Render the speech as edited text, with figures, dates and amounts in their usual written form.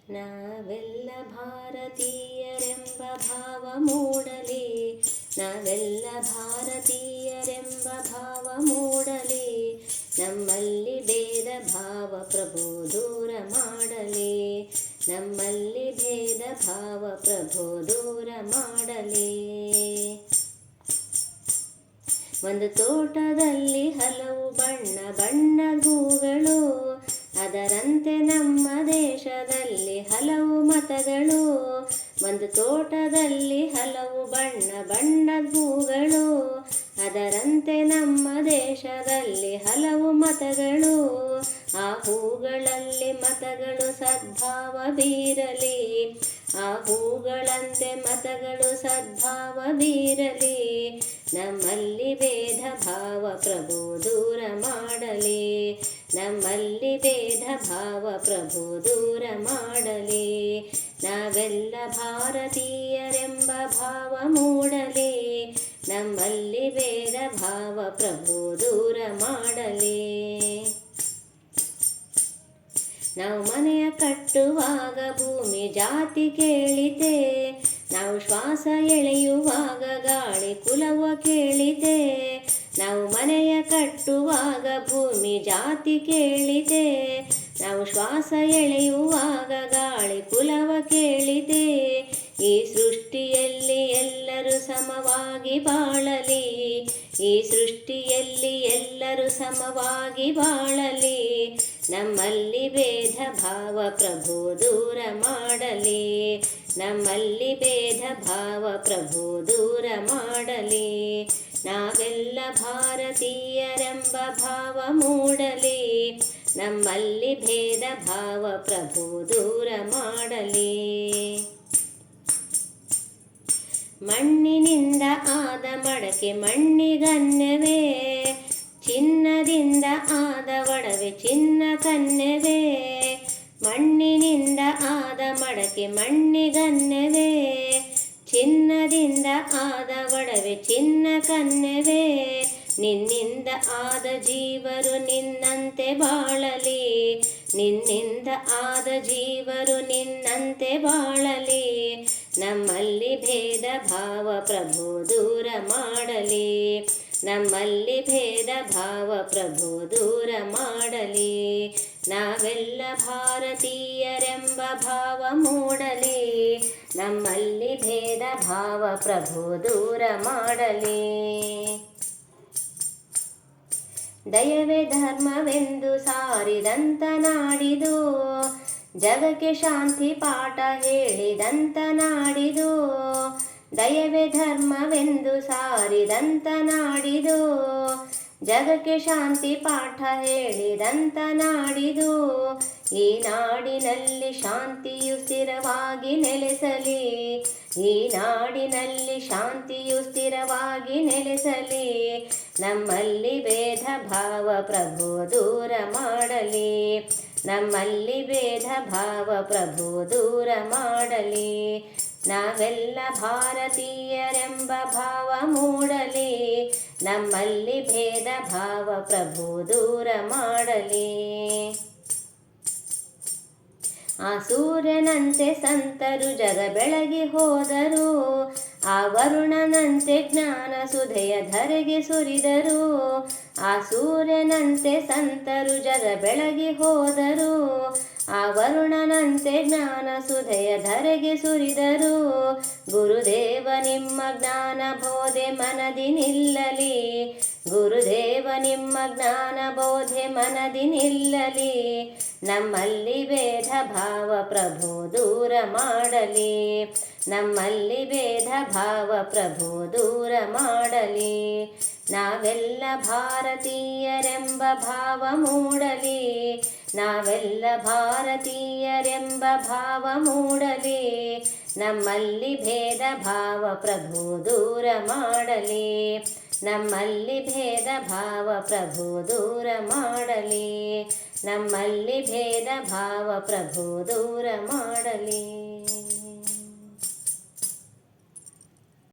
ನಾವೆಲ್ಲ ಭಾರತೀಯರೆಂಬ ಭಾವ ಮೂಡಲಿ, ನಾವೆಲ್ಲ ಭಾರತೀಯರೆಂಬ ಭಾವ ಮೂಡಲಿ, ನಮ್ಮಲ್ಲಿ ಭೇದ ಭಾವ ಪ್ರಭು ದೂರ ಮಾಡಲಿ, ನಮ್ಮಲ್ಲಿ ಭೇದ ಭಾವ ಪ್ರಭು ದೂರ ಮಾಡಲಿ. ಒಂದು ತೋಟದಲ್ಲಿ ಹಲವು ಬಣ್ಣ ಬಣ್ಣ ಹೂಗಳು, ಅದರಂತೆ ನಮ್ಮ ದೇಶದಲ್ಲಿ ಹಲವು ಮತಗಳು. ಒಂದು ತೋಟದಲ್ಲಿ ಹಲವು ಬಣ್ಣ ಬಣ್ಣದ ಹೂಗಳು, ಅದರಂತೆ ನಮ್ಮ ದೇಶದಲ್ಲಿ ಹಲವು ಮತಗಳು. ಆ ಹೂಗಳಲ್ಲಿ ಮತಗಳು ಸದ್ಭಾವ ಬೀರಲಿ, ಆ ಹೂಗಳಂತೆ ಮತಗಳು ಸದ್ಭಾವ ಬೀರಲಿ, ನಮ್ಮಲ್ಲಿ ಭೇದ ಭಾವ ಪ್ರಭು ದೂರ ಮಾಡಲಿ, ನಮ್ಮಲ್ಲಿ ಭೇದ ಭಾವ ಪ್ರಭು ದೂರ ಮಾಡಲಿ. ನಾವೆಲ್ಲ ಭಾರತೀಯರೆಂಬ ಭಾವ ಮೂಡಲಿ, ನಮ್ಮಲ್ಲಿ ಭೇದ ಭಾವ ಪ್ರಭು ದೂರ ಮಾಡಲಿ. ನಾವು ಮನೆಯ ಕಟ್ಟುವಾಗ ಭೂಮಿ ಜಾತಿ ಕೇಳಿತೆ, ನಾವು ಶ್ವಾಸ ಎಳೆಯುವಾಗ ಗಾಳಿ ಕುಲವ ಕೇಳಿತೆ. ನಾವು ಮನೆಯ ಕಟ್ಟುವಾಗ ಭೂಮಿ ಜಾತಿ ಕೇಳಿದೆ, ನಾವು ಶ್ವಾಸ ಎಳೆಯುವಾಗ ಗಾಳಿ ಕುಲವ ಕೇಳಿದೆ. ಈ ಸೃಷ್ಟಿಯಲ್ಲಿ ಎಲ್ಲರೂ ಸಮವಾಗಿ ಬಾಳಲಿ, ಈ ಸೃಷ್ಟಿಯಲ್ಲಿ ಎಲ್ಲರೂ ಸಮವಾಗಿ ಬಾಳಲಿ, ನಮ್ಮಲ್ಲಿ ಭೇದ ಭಾವ ಪ್ರಭು ದೂರ ಮಾಡಲಿ, ನಮ್ಮಲ್ಲಿ ಭೇದ ಭಾವ ಪ್ರಭು ದೂರ ಮಾಡಲಿ. ನಾವೆಲ್ಲ ಭಾರತೀಯರೆಂಬ ಭಾವ ಮೂಡಲಿ, ನಮ್ಮಲ್ಲಿ ಭೇದ ಭಾವ ಪ್ರಭು ದೂರ ಮಾಡಲಿ. ಮಣ್ಣಿನಿಂದ ಆದ ಮಡಕೆ ಮಣ್ಣಿಗನ್ಯವೇ, ಚಿನ್ನದಿಂದ ಆದ ಒಡವೆ ಚಿನ್ನ ಕನ್ಯವೇ. ಮಣ್ಣಿನಿಂದ ಆದ ಮಡಕೆ ಮಣ್ಣಿಗನ್ಯವೇ, ಚಿನ್ನದಿಂದ ಆದ ಒಡವೆ ಚಿನ್ನ ಕನ್ಯವೇ. ನಿನ್ನಿಂದ ಆದ ಜೀವರು ನಿನ್ನಂತೆ ಬಾಳಲಿ, ನಿನ್ನಿಂದ ಆದ ಜೀವರು ನಿನ್ನಂತೆ ಬಾಳಲಿ, ನಮ್ಮಲ್ಲಿ ಭೇದ ಭಾವ ಪ್ರಭು ದೂರ ಮಾಡಲಿ, ನಮ್ಮಲ್ಲಿ ಭೇದ ಭಾವ ಪ್ರಭು ದೂರ ಮಾಡಲಿ. ನಾವೆಲ್ಲ ಭಾರತೀಯರೆಂಬ ಭಾವ ಮೂಡಲಿ, ನಮ್ಮಲ್ಲಿ ಭೇದ ಭಾವ ಪ್ರಭು ದೂರ ಮಾಡಲಿ. ದಯವೇ ಧರ್ಮವೆಂದು ಸಾರಿದಂತ ನಾಡಿದು, ಜಗಕ್ಕೆ ಶಾಂತಿ ಪಾಠ ಹೇಳಿದಂತ ನಾಡಿದು. ದಯವೇ ಧರ್ಮವೆಂದು ಸಾರಿದಂತ ನಾಡಿದು, ಜಗಕ್ಕೆ ಶಾಂತಿ ಪಾಠ ಹೇಳಿದಂತ ನಾಡಿದು. ಈ ನಾಡಿನಲ್ಲಿ ಶಾಂತಿಯು ಸ್ಥಿರವಾಗಿ ನೆಲೆಸಲಿ, ಈ ನಾಡಿನಲ್ಲಿ ಶಾಂತಿಯು ಸ್ಥಿರವಾಗಿ ನೆಲೆಸಲಿ, ನಮ್ಮಲ್ಲಿ ಭೇದ ಭಾವ ಪ್ರಭು ದೂರ ಮಾಡಲಿ, ನಮ್ಮಲ್ಲಿ ಭೇದ ಭಾವ ಪ್ರಭು ದೂರ ಮಾಡಲಿ. ನಾವೆಲ್ಲ ಭಾರತೀಯರೆಂಬ ಭಾವ ಮೂಡಲಿ, ನಮ್ಮಲ್ಲಿ ಭೇದ ಭಾವ ಪ್ರಭು ದೂರ ಮಾಡಲಿ. ಆ ಸೂರ್ಯನಂತೆ ಸಂತರು ಜಗ ಬೆಳಗಿ ಹೋದರು, ಆ ವರುಣನಂತೆ ಜ್ಞಾನ ಸುಧೆಯ ಧರೆಗೆ ಸುರಿದರು. ಆ ಸೂರ್ಯನಂತೆ ಸಂತರು ಜಗ ಬೆಳಗಿ ಹೋದರು, ಆ ವರುಣನಂತೆ ಜ್ಞಾನ ಸುಧೆಯ ಧರೆಗೆ ಸುರಿದರು. ಗುರುದೇವ ನಿಮ್ಮ ಜ್ಞಾನ ಬೋಧೆ ಮನದಿ ನಿಲ್ಲಲಿ, ಗುರುದೇವ ನಿಮ್ಮ ಜ್ಞಾನ ಬೋಧೆ ಮನದಿ ನಿಲ್ಲಲಿ, ನಮ್ಮಲ್ಲಿ ಭೇದ ಭಾವ ಪ್ರಭು ದೂರ ಮಾಡಲಿ, ನಮ್ಮಲ್ಲಿ ಭೇದ ಭಾವ ಪ್ರಭು ದೂರ ಮಾಡಲಿ. ನಾವೆಲ್ಲ ಭಾರತೀಯರೆಂಬ ಭಾವ ಮೂಡಲಿ, ನಾವೆಲ್ಲ ಭಾರತೀಯರೆಂಬ ಭಾವ ಮೂಡಲಿ, ನಮ್ಮಲ್ಲಿ ಭೇದ ಭಾವ ಪ್ರಭು ದೂರ ಮಾಡಲಿ, ನಮ್ಮಲ್ಲಿ ಭೇದ ಭಾವ ಪ್ರಭು ದೂರ ಮಾಡಲಿ, ನಮ್ಮಲ್ಲಿ ಭೇದ ಭಾವ ಪ್ರಭು ದೂರ ಮಾಡಲಿ.